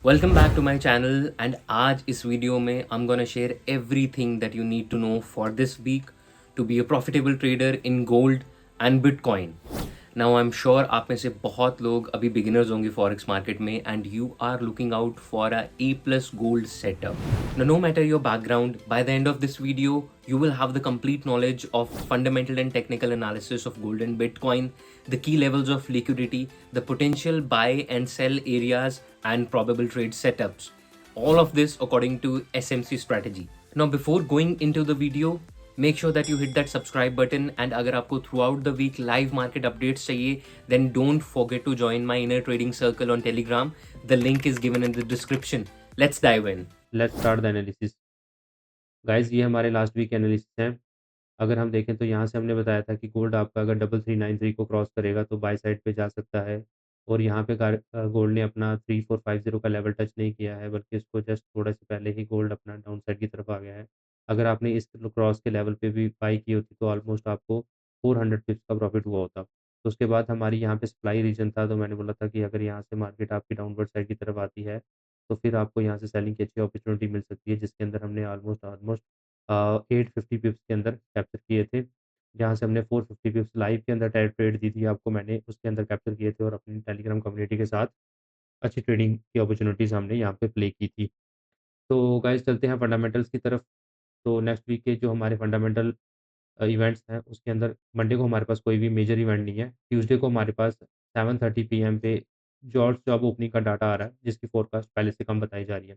Welcome back to my channel and आज इस video में I am gonna share everything that you need to know for this week to be a profitable trader in gold and bitcoin. Now I am sure आप में से बहुत लोग अभी beginners होंगे फॉरेक्स मार्केट में and you are looking out for a A plus gold setup. Now, no matter your background, by the end of this video, you will have the complete knowledge of fundamental and technical analysis of gold and Bitcoin, the key levels of liquidity, the potential buy and sell areas, and probable trade setups. All of this according to SMC strategy. Now, before going into the video, make sure that you hit that subscribe button and अगर आपको throughout the week live market updates चाहिए then don't forget to join my inner trading circle on Telegram. The link is given in the description. Let's dive in. Let's start the analysis. Guys ये हमारे last week analysis हैं। अगर हम देखें तो यहाँ से हमने बताया था कि गोल्ड आपका अगर 3393 को क्रॉस करेगा तो बाय साइड पे जा सकता है और यहाँ पे गोल्ड ने अपना 3450 का लेवल टच नहीं किया है, बल्कि इसको जस्ट थोड़ा से पहले ही गोल्ड अपना डाउन साइड की तरफ आ गया है। अगर आपने इस क्रॉस के लेवल पे भी बाई की होती तो ऑलमोस्ट आपको 400 पिप्स का प्रॉफिट हुआ होता। तो उसके बाद हमारी यहाँ पे सप्लाई रीजन था, तो मैंने बोला था कि अगर यहाँ से मार्केट आपकी डाउनवर्ड साइड की तरफ आती है तो फिर आपको यहाँ से सेलिंग की अच्छी अपॉर्चुनिटी मिल सकती है, जिसके अंदर हमने ऑलमोस्ट ऑलमोस्ट 850 पिप्स के अंदर कैप्चर किए थे। जहाँ से हमने 450 पिप्स लाइव के अंदर ट्रेड दी थी आपको, मैंने उसके अंदर कैप्चर किए थे और अपनी टेलीग्राम कम्युनिटी के साथ अच्छी ट्रेडिंग की अपॉर्चुनिटीज़ हमने यहाँ पे प्ले की थी। तो गाइस चलते हैं फंडामेंटल्स की तरफ। तो नेक्स्ट वीक के जो हमारे फंडामेंटल इवेंट्स हैं उसके अंदर मंडे को हमारे पास कोई भी मेजर इवेंट नहीं है। ट्यूसडे को हमारे पास 7:30 पीएम पे जॉर्ज जॉब ओपनिंग का डाटा आ रहा है, जिसकी फोरकास्ट पहले से कम बताई जा रही है।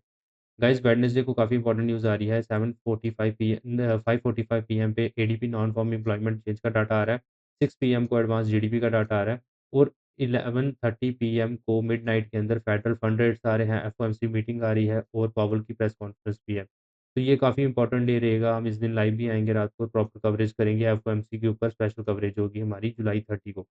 गाइस वेडनेसडे को काफ़ी इंपॉर्टेंट न्यूज़ आ रही है। 5:45 पीएम पे ADP non farm employment change का डाटा आ रहा है। 6 पीएम को एडवांस जीडीपी का डाटा आ रहा है और 11:30 पीएम को मिडनाइट के अंदर फेडरल फंड रेट्स आ रहे हैं, एफओएमसी मीटिंग आ रही है और पावेल की प्रेस कॉन्फ्रेंस भी है। तो ये काफ़ी इंपॉर्टेंट डे रहेगा। हम इस दिन लाइव भी आएँगे, रात को प्रॉपर कवरेज करेंगे। एफओएमसी के ऊपर स्पेशल कवरेज होगी हमारी जुलाई 30 को।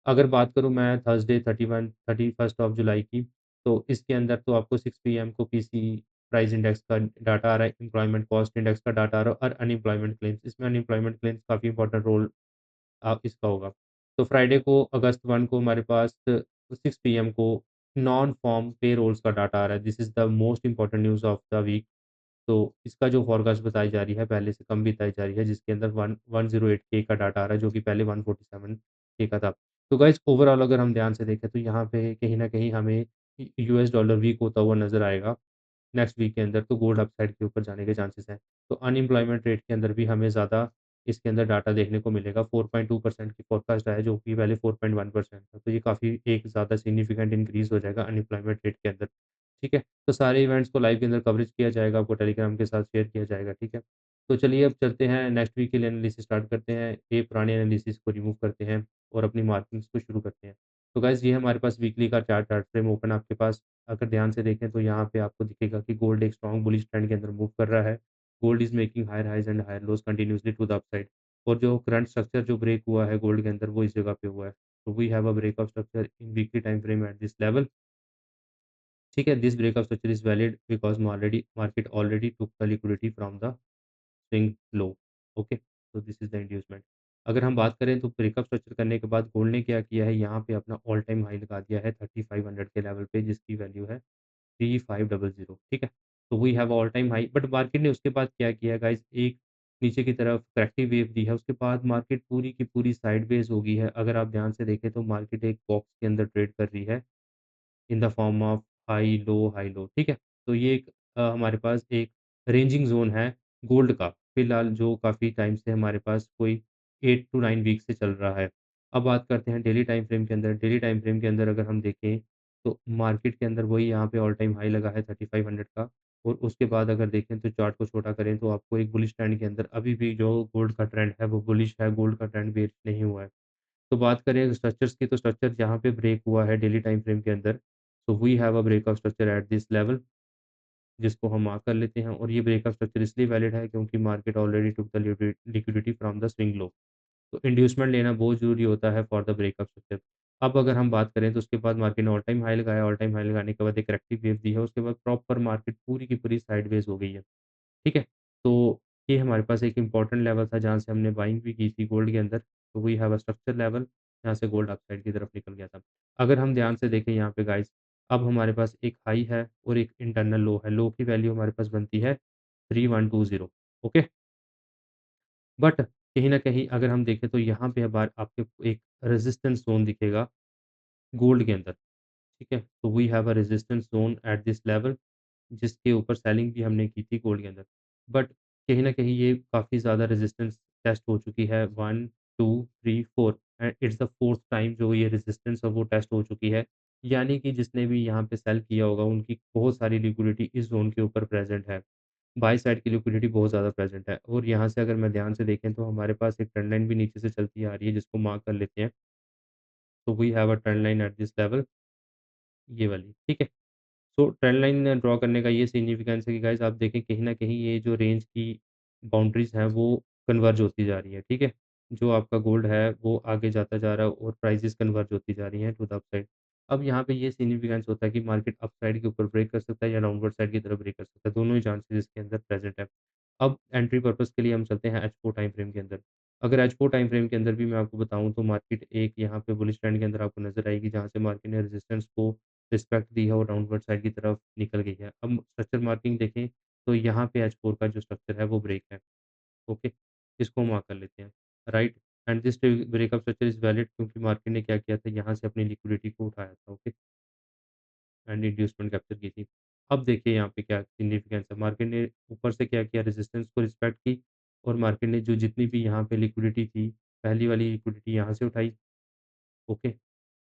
अगर बात करूँ मैं थर्सडे 31st ऑफ जुलाई की, तो इसके अंदर तो आपको 6 पीएम को पीसी प्राइस इंडेक्स का डाटा आ रहा है, एम्प्लॉयमेंट कॉस्ट इंडेक्स का डाटा आ रहा है और अनएम्प्लॉयमेंट क्लेम्स। इसमें अनएम्प्लॉयमेंट क्लेम्स काफ़ी इंपॉर्टेंट रोल इसका होगा। तो फ्राइडे को अगस्त 1 को हमारे पास 6 पीएम को नॉन फार्म पेरोल्स का डाटा आ रहा है। This is the most important news of the week. तो इसका जो फ़ॉरकास्ट बताई जा रही है, पहले से कम बताई जा रही है, जिसके अंदर 108 के का डाटा आ रहा है, जो कि पहले 147 के का था। तो गाइज़ ओवरऑल अगर हम ध्यान से देखें तो यहाँ पे कहीं न कहीं हमें यूएस डॉलर वीक होता हुआ नज़र आएगा। नेक्स्ट वीक के अंदर तो गोल्ड अपसाइड के ऊपर जाने के चांसेस हैं। तो अनएम्प्लॉयमेंट रेट के अंदर भी हमें ज़्यादा इसके अंदर डाटा देखने को मिलेगा। 4.2% की फ़ॉरकास्ट है, जो कि पहले 4.1% था। तो ये काफ़ी एक ज़्यादा सिग्निफिकेंट इंक्रीज़ हो जाएगा अनएम्प्लॉयमेंट रेट के अंदर। ठीक है? तो सारे इवेंट्स को लाइव के अंदर कवरेज किया जाएगा, आपको टेलीग्राम के साथ शेयर किया जाएगा, ठीक है? तो चलिए अब चलते हैं नेक्स्ट वीक के लिए एनालिसिस स्टार्ट करते हैं। ये पुराने एनालिसिस को रिमूव करते हैं और अपनी मार्किंग्स को शुरू करते हैं। तो गाइज़ ये हमारे पास वीकली का चार्ट फ्रेम ओपन है आपके पास। अगर ध्यान से देखें तो यहाँ पे आपको दिखेगा कि गोल्ड एक स्ट्रॉन्ग बुलिश ट्रेंड के अंदर मूव कर रहा है। Gold is making higher highs and higher lows continuously to the upside और जो करंट स्ट्रक्चर जो ब्रेक हुआ है गोल्ड के अंदर वो इस जगह पे हुआ है। तो we have a breakout structure in weekly time frame at this level. ठीक है, this breakout structure is valid because market already took the liquidity from the swing low. Okay, तो दिस इज़ द इंड्यूसमेंट। अगर हम बात करें तो breakup structure करने के बाद गोल्ड ने क्या किया है, यहाँ पे अपना ऑल टाइम हाई लगा दिया है 3500 के लेवल पे, जिसकी वैल्यू है 3500। ठीक है, तो we have all time high, but market ने उसके बाद क्या किया गाइस, एक नीचे की तरफ करेक्टिव वेव दी है। उसके बाद मार्केट पूरी की पूरी साइडवेज हो गई है। अगर आप ध्यान से देखें तो मार्केट एक बॉक्स के अंदर ट्रेड कर रही है in the form of high low, ठीक है? तो ये एक हमारे पास एक रेंजिंग ज़ोन है गोल्ड का, फिलहाल जो काफ़ी टाइम से हमारे पास कोई 8 टू 9 वीक से चल रहा है। अब बात करते हैं डेली टाइम फ्रेम के अंदर। डेली टाइम फ्रेम के अंदर अगर हम देखें, तो मार्केट के अंदर वही यहाँ पे ऑल टाइम हाई लगा है 3500 का और उसके बाद अगर देखें तो चार्ट को छोटा करें तो आपको एक बुलिश ट्रेंड के अंदर अभी भी जो गोल्ड का ट्रेंड है वो बुलिश है, गोल्ड का ट्रेंड बेरिश नहीं हुआ है। तो बात करें स्ट्रक्चर्स की, तो स्ट्रक्चर जहाँ पे ब्रेक हुआ है डेली टाइम फ्रेम के अंदर, so we have a breakout structure at this level, जिसको हम मार्क कर लेते हैं और ये ब्रेकआउट स्ट्रक्चर इसलिए वैलिड है क्योंकि market already took the liquidity from the swing लो। तो इंड्यूसमेंट लेना बहुत ज़रूरी होता है फॉर द ब्रेकअप स्ट्रक्चर। अब अगर हम बात करें तो उसके बाद मार्केट ने ऑल टाइम हाई लगाया, ऑल टाइम हाई लगाने के बाद एक करेक्टिव वेव दी है, उसके बाद प्रॉपर मार्केट पूरी की पूरी साइडवेज हो गई है। ठीक है? तो ये हमारे पास एक इम्पोर्टेंट लेवल था जहाँ से हमने बाइंग भी की थी गोल्ड के अंदर। तो we have a structure level जहाँ से गोल्ड अपसाइड की तरफ निकल गया था। अगर हम ध्यान से देखें यहाँ पे गाइस, अब हमारे पास एक हाई है और एक इंटरनल लो है। लो की वैल्यू हमारे पास बनती है 3120। ओके? बट कहीं न कहीं अगर हम देखें तो यहाँ पे अब आपको एक रेजिस्टेंस ज़ोन दिखेगा गोल्ड के अंदर, ठीक है? तो we have a resistance zone at this level, जिसके ऊपर सेलिंग भी हमने की थी गोल्ड के अंदर। बट कहीं न कहीं ये काफ़ी ज़्यादा रेजिस्टेंस टेस्ट हो चुकी है, 1, 2, 3, 4 and it's the 4th time जो ये रेजिस्टेंस है वो टेस्ट हो चुकी है। यानी कि जिसने भी यहाँ पे सेल किया होगा उनकी बहुत सारी लिक्विडिटी इस ज़ोन के ऊपर प्रेज़ेंट है। बाय साइड की लिक्विडिटी बहुत ज़्यादा प्रेज़ेंट है और यहाँ से अगर मैं ध्यान से देखें तो हमारे पास एक ट्रेंड लाइन भी नीचे से चलती आ रही है, जिसको मार्क कर लेते हैं। तो we have a trend line at this level, ये वाली, ठीक है? सो ट्रेंड लाइन ड्रॉ करने का ये सिग्निफिकेंस है कि गाइज़ आप देखें कहीं न कहीं ये जो रेंज की बाउंड्रीज़ हैं वो कन्वर्ज होती जा रही है, ठीक है? जो आपका गोल्ड है वो आगे जाता जा रहा है और प्राइसेज़ कन्वर्ज होती जा रही हैं टू द अपसाइड। अब यहाँ पे ये सिग्निफिकेंस होता है कि मार्केट अपसाइड के ऊपर ब्रेक कर सकता है या डाउनवर्ड साइड की तरफ ब्रेक कर सकता है, दोनों ही चांसेस इसके अंदर प्रेज़ेंट है। अब एंट्री पर्पज़ के लिए हम चलते हैं H4 टाइम फ्रेम के अंदर। अगर H4 टाइम फ्रेम के अंदर भी मैं आपको बताऊँ तो मार्केट एक यहाँ पे बुलिश ट्रेंड के अंदर आपको नज़र आएगी, जहाँ से मार्केट ने रेजिस्टेंस को रिस्पेक्ट दी है और डाउनवर्ड साइड की तरफ निकल गई है। अब स्ट्रक्चर मार्किंग देखें तो यहाँ पे H4 का जो स्ट्रक्चर है वो ब्रेक है। ओके, इसको मार्क कर लेते हैं, right? And this breakup structure is valid क्योंकि मार्केट ने क्या किया था, यहाँ से अपनी लिक्विडिटी को उठाया था। ओके, एंड इंड्यूसमेंट कैप्चर की थी। अब देखिए यहाँ पे क्या सिग्निफिकेंस है, मार्केट ने ऊपर से क्या किया, रेजिस्टेंस को रिस्पेक्ट की और मार्केट ने जो जितनी भी यहाँ पे लिक्विडिटी थी, पहली वाली लिक्विडिटी यहाँ से उठाई। Okay,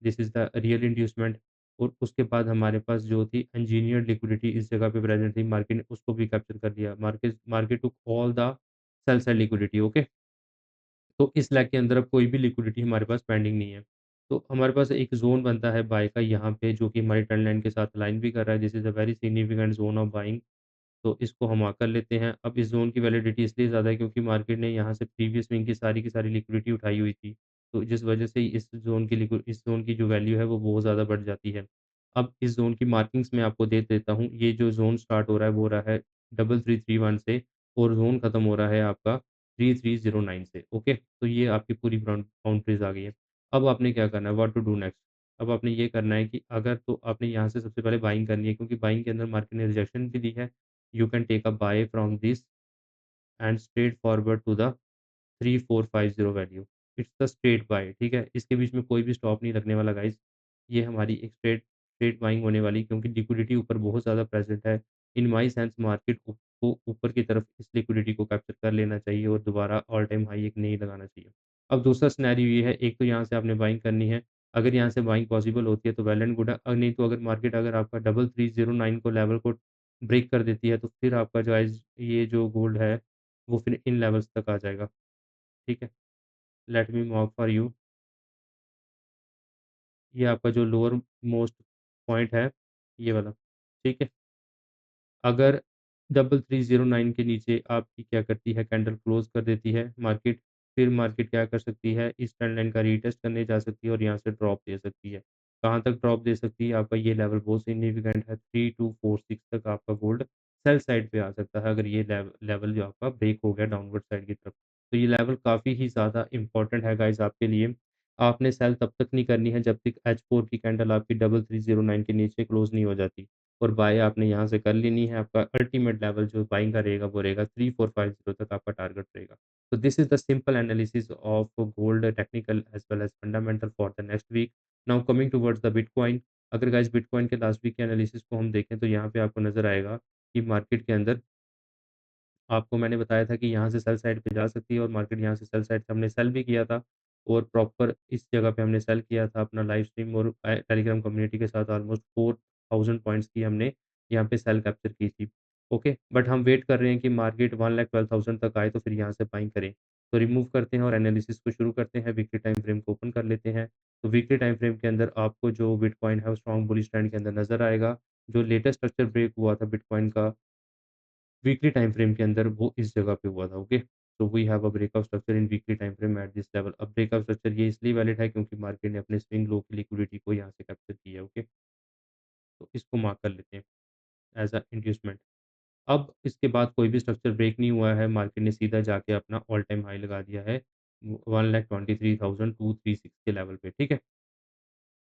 this is the real inducement और उसके बाद हमारे पास जो थी इंजीनियर्ड लिक्विडिटी इस जगह पे प्रेज़ेंट थी, मार्केट ने उसको भी कैप्चर कर लिया। मार्केट मार्केट टूक all the sell side liquidity. Okay? तो इस लेग के अंदर अब कोई भी लिक्विडिटी हमारे पास पेंडिंग नहीं है। तो हमारे पास एक ज़ोन बनता है बाय का यहाँ पे, जो कि हमारी ट्रेंड लाइन के साथ अलाइन भी कर रहा है। This is a very significant zone of buying. तो इसको हम कर लेते हैं। अब इस ज़ोन की वैलिडिटी इसलिए ज़्यादा है क्योंकि मार्केट ने यहाँ से प्रीवियस स्विंग की सारी लिक्विडिटी उठाई हुई थी। तो जिस वजह से इस ज़ोन की जो वैल्यू है वो बहुत ज़्यादा बढ़ जाती है। अब इस ज़ोन की मार्किंग्स मैं आपको दे देता हूँ। ये जो ज़ोन स्टार्ट हो रहा है वो हो रहा है 3331 से और ज़ोन खत्म हो रहा है आपका 3309 से। ओके? तो ये आपकी पूरी बाउंड्रीज़ आ गई है। अब आपने क्या करना है, व्हाट टू डू नेक्स्ट? अब आपने ये करना है कि अगर तो आपने यहाँ से सबसे पहले बाइंग करनी है क्योंकि बाइंग के अंदर मार्केट ने रिजेक्शन भी दी है। You can take a buy from this and straight forward to the 3450 value. It's the straight buy, ठीक है? इसके बीच में कोई भी स्टॉप नहीं लगने वाला गाइज़। ये हमारी एक स्ट्रेट स्ट्रेट बाइंग होने वाली क्योंकि लिक्विडिटी ऊपर बहुत ज़्यादा प्रेज़ेंट है। इन माय सेंस मार्केट को ऊपर की तरफ इस लिक्विडिटी को कैप्चर कर लेना चाहिए और दोबारा ऑल टाइम हाई एक नहीं लगाना चाहिए। अब दूसरा सिनेरियो ये है, एक तो यहाँ से आपने बाइंग करनी है। अगर यहाँ से बाइंग पॉसिबल होती है तो वेल एंड गुड है। नहीं तो अगर मार्केट अगर आपका 3309 को लेवल को ब्रेक कर देती है तो फिर आपका जो है ये जो गोल्ड है वो फिर इन लेवल्स तक आ जाएगा। ठीक है? Let me mark for you. ये आपका जो लोअर मोस्ट पॉइंट है, ये वाला, ठीक है? अगर 3309 के नीचे आपकी क्या करती है, कैंडल क्लोज़ कर देती है मार्केट, फिर मार्केट क्या कर सकती है, इस ट्रेंड लाइन का रीटेस्ट करने जा सकती है और यहाँ से ड्रॉप दे सकती है। कहाँ तक ड्रॉप दे सकती है? आपका ये लेवल बहुत सिग्निफिकेंट है, 3246 तक आपका गोल्ड सेल साइड पे आ सकता है, अगर ये लेवल जो आपका ब्रेक हो गया डाउनवर्ड साइड की तरफ। तो ये लेवल काफ़ी ही ज़्यादा इम्पोर्टेंट है गाइज़ आपके लिए। आपने सेल तब तक नहीं करनी है जब तक H4 की कैंडल आपकी 3309 के नीचे क्लोज़ नहीं हो जाती। और बाय आपने यहाँ से कर लेनी है, आपका अल्टीमेट लेवल जो बाइंग का रहेगा वो रहेगा 3450 तक आपका टारगेट रहेगा। So this is the simple analysis of gold technical as well as fundamental for the next week. Now coming towards the Bitcoin, अगर गाइस बिटकॉइन के लास्ट वीक के एनालिसिस को हम देखें तो यहाँ पे आपको नज़र आएगा कि मार्केट के अंदर आपको मैंने बताया था कि यहाँ से सेल साइड पे जा सकती है और मार्केट यहाँ से सेल साइड से हमने सेल भी किया था और प्रॉपर इस जगह पे हमने सेल किया था अपना लाइव स्ट्रीम और टेलीग्राम कम्युनिटी के साथ ऑलमोस्ट 4000 पॉइंट्स की हमने यहाँ पे सेल कैप्चर की थी। ओके, बट हम वेट कर रहे हैं कि मार्केट 1,12,000 तक आए तो फिर यहाँ से बाइंग करें। तो रिमूव करते हैं और एनालिसिस को शुरू करते हैं, वीकली टाइम फ्रेम को ओपन कर लेते हैं। तो वीकली टाइम फ्रेम के अंदर आपको जो बिटकॉइन है वो स्ट्रॉन्ग बुलिश ट्रेंड के अंदर नज़र आएगा। जो लेटेस्ट स्ट्रक्चर ब्रेक हुआ था बिटकॉइन का वीकली टाइम फ्रेम के अंदर वो इस जगह पे हुआ था, ओके? तो we have a breakout structure in weekly time frame at this level. अब ब्रेकआउट स्ट्रक्चर ये इसलिए वैलिड है क्योंकि मार्केट ने अपने स्विंग लो की लिक्विडिटी को यहाँ से कैप्चर किया है, ओके? तो इसको मार्क कर लेते हैं एज़ अ इंड्यूसमेंट। अब इसके बाद कोई भी स्ट्रक्चर ब्रेक नहीं हुआ है, मार्केट ने सीधा जाके अपना ऑल टाइम हाई लगा दिया है 1,23,236 के लेवल पे, ठीक है?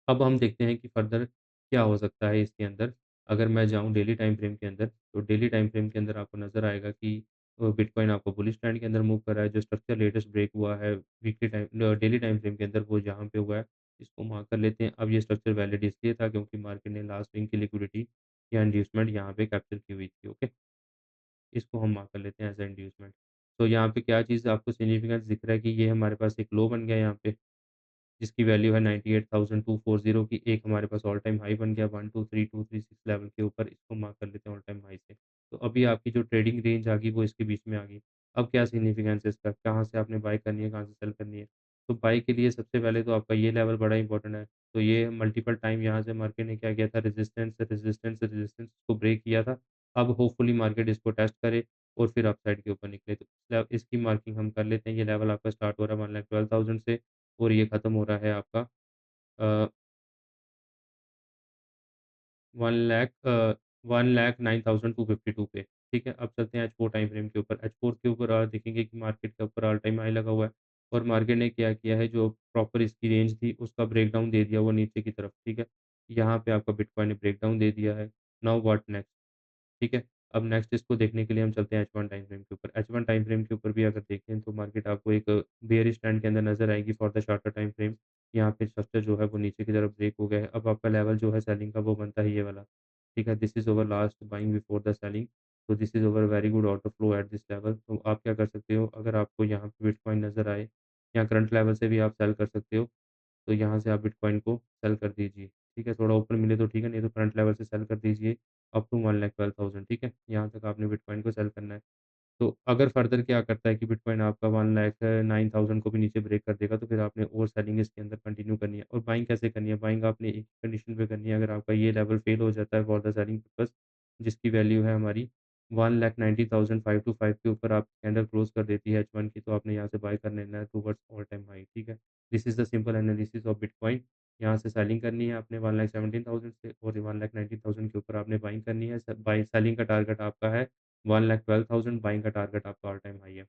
अब हम देखते हैं कि फर्दर क्या हो सकता है इसके अंदर? अगर मैं जाऊँ डेली टाइम फ्रेम के अंदर, तो डेली टाइम फ्रेम के अंदर आपको नज़र आएगा कि बिटकॉइन आपको बुलिश ट्रेंड के अंदर मूव कर रहा है, जो स्ट्रक्चर लेटेस्ट ब्रेक हुआ है डेली टाइम फ्रेम के अंदर वो जहाँ पे हुआ है, इसको मार्क कर लेते हैं। अब ये स्ट्रक्चर वैलिड इसलिए था क्योंकि मार्केट ने लास्ट वीक की लिक्विडिटी या इंड्यूसमेंट यहाँ पे कैप्चर की हुई थी, ओके? इसको हम मार्क कर लेते हैं एज़ अ इंड्यूसमेंट। तो यहाँ पे क्या चीज़ आपको सिग्निफिकेंस दिख रहा है कि ये हमारे पास एक लो बन गया यहाँ पे। जिसकी वैल्यू है 98,240 की एक हमारे पास ऑल टाइम हाई बन गया 123,236 लेवल के ऊपर इसको मार्क कर लेते हैं ऑल टाइम हाई से। तो अभी आपकी जो ट्रेडिंग रेंज आ गई वो इसके बीच में आ गई। अब क्या सिग्निफिकेंस है इसका? कहाँ से आपने बाय करनी है, कहाँ से सेल करनी है? तो बाय के लिए सबसे पहले तो आपका ये लेवल बड़ा इंपॉर्टेंट है। तो ये मल्टीपल टाइम यहाँ से मार्केट ने क्या किया था रेजिस्टेंस को ब्रेक किया था। अब होपफुली मार्केट इसको टेस्ट करे और फिर अपसाइड के ऊपर निकले। तो इसकी मार्किंग हम कर लेते हैं। ये लेवल आपका स्टार्ट हो रहा है 1,12,000 से और ये खत्म हो रहा है आपका अ, 1 लाख 1,09,252 पे, ठीक है? अब चलते हैं एच4 टाइम फ्रेम के ऊपर। एच4 के ऊपर देखेंगे कि मार्केट के ऊपर ऑल टाइम हाई लगा हुआ है और मार्केट ने क्या किया है, जो प्रॉपर इसकी रेंज थी, उसका ब्रेकडाउन दे दिया वो नीचे की तरफ, ठीक है? यहाँ पे आपका बिटकॉइन ने ब्रेकडाउन दे दिया है। Now what next? ठीक है? अब नेक्स्ट इसको देखने के लिए हम चलते हैं एच 1 टाइम फ्रेम के ऊपर। एच 1 टाइम फ्रेम के ऊपर भी अगर देखें तो मार्केट आपको एक बेयरिश ट्रेंड के अंदर नज़र आएगी for the shorter time frame. यहाँ पे स्ट्रक्चर जो है वो नीचे की तरफ ब्रेक हो गया है। अब आपका लेवल जो है सेलिंग का वो बनता है ये वाला। ठीक है? This is our last buying before the selling. तो this is our very good order flow at this level. तो आप क्या कर सकते हो, अगर आपको यहाँ पे बिटकॉइन नज़र आए या करंट लेवल से भी आप सेल कर सकते हो। तो यहाँ से आप बिटकॉइन को सेल कर दीजिए, ठीक है? थोड़ा ऊपर मिले तो ठीक है, नहीं तो करंट लेवल से सेल कर दीजिए अप टू 1,12,000 ठीक है? यहाँ तक आपने बिटकॉइन को सेल करना है। तो अगर फर्दर क्या करता है कि बिटकॉइन आपका 1,09,000 को भी नीचे ब्रेक कर देगा, तो फिर आपने और सेलिंग इसके अंदर कंटिन्यू करनी है और बाइंग कैसे करनी है? बाइंग आपने एक कंडीशन पे करनी है, अगर आपका ये लेवल फेल हो जाता है फॉर द सेलिंग पर्पज़ जिसकी वैल्यू है हमारी 1,90,525 के ऊपर आप कैंडल क्लोज़ कर देती है H1 की, तो आपने यहाँ से बाय कर लेना है टुवर्ड्स ऑल टाइम हाई, ठीक है? This is the simple analysis of bitcoin. यहाँ से सेलिंग करनी है आपने 1,17,000 से और 1,90,000 के ऊपर आपने बाइंग करनी है। बाय सेलिंग का टारगेट आपका है 1,12,000 बाइंग का टारगेट आपका ऑल टाइम हाई है।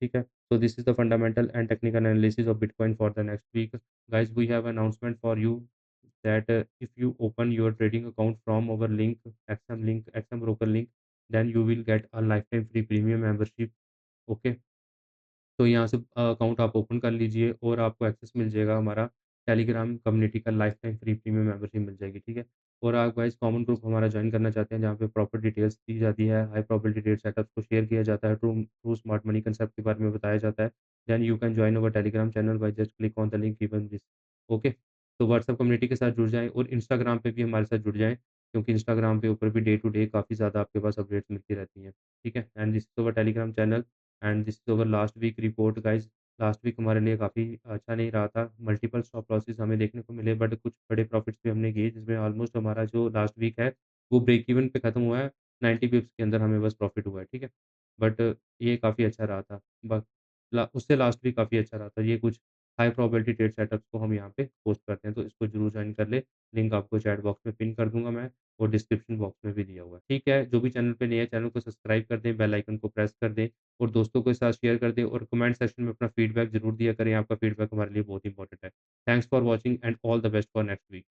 ठीक है? So this is the fundamental and technical analysis of Bitcoin for the next week. Guys, we have announcement for you that if you open your trading account from our link, XM broker link, then you will get a lifetime free premium membership. Okay? तो यहाँ से account आप open कर लीजिए और आपको access मिल जाएगा हमारा टेलीग्राम कम्युनिटी का lifetime free premium membership मिल जाएगी, ठीक है? और आप गाइस कॉमन ग्रुप हमारा जॉइन करना चाहते हैं जहाँ पे प्रॉपर डिटेल्स दी जाती है, हाई प्रोबेबिलिटी ट्रेड सेटअप्स को शेयर किया जाता है, true true smart money concept के बारे में बताया जाता है। Then you can join our Telegram channel by just click on the link given this okay? तो व्हाट्सएप कम्युनिटी के साथ जुड़ जाएँ और इंस्टाग्राम पे भी हमारे साथ जुड़ जाएँ, क्योंकि इंस्टाग्राम के ऊपर भी डे टू डे काफ़ी ज़्यादा आपके पास अपडेट्स मिलती रहती हैं, ठीक है? And this is our Telegram channel and this is our last week report guys. Last week हमारे लिए काफ़ी अच्छा नहीं रहा था। मल्टीपल स्टॉप लॉसेस हमें देखने को मिले बट कुछ बड़े प्रॉफ़िट्स भी हमने किए जिसमें ऑलमोस्ट हमारा जो लास्ट वीक है वो ब्रेक इवन पे ख़त्म हुआ है। 90 पिप्स के अंदर हमें बस प्रॉफ़िट हुआ है, ठीक है? बट ये काफ़ी अच्छा रहा था। ब ला उससे लास्ट वीक काफ़ी अच्छा रहा था। ये कुछ हाई प्रोबेबिलिटी ट्रेड सेटअप्स को हम यहाँ पे पोस्ट करते हैं, तो इसको ज़रूर जॉइन कर लें। लिंक आपको चैट बॉक्स में पिन कर दूँगा मैं और डिस्क्रिप्शन बॉक्स में भी दिया हुआ है। ठीक है, जो भी चैनल पे नए हैं चैनल को सब्सक्राइब कर दें, बेल आइकन को प्रेस कर दें और दोस्तों के साथ शेयर कर दें और कमेंट सेक्शन में अपना फीडबैक ज़रूर दिया करें, आपका फीडबैक हमारे लिए बहुत इंपॉर्टेंट है। Thanks for watching and all the best for next week.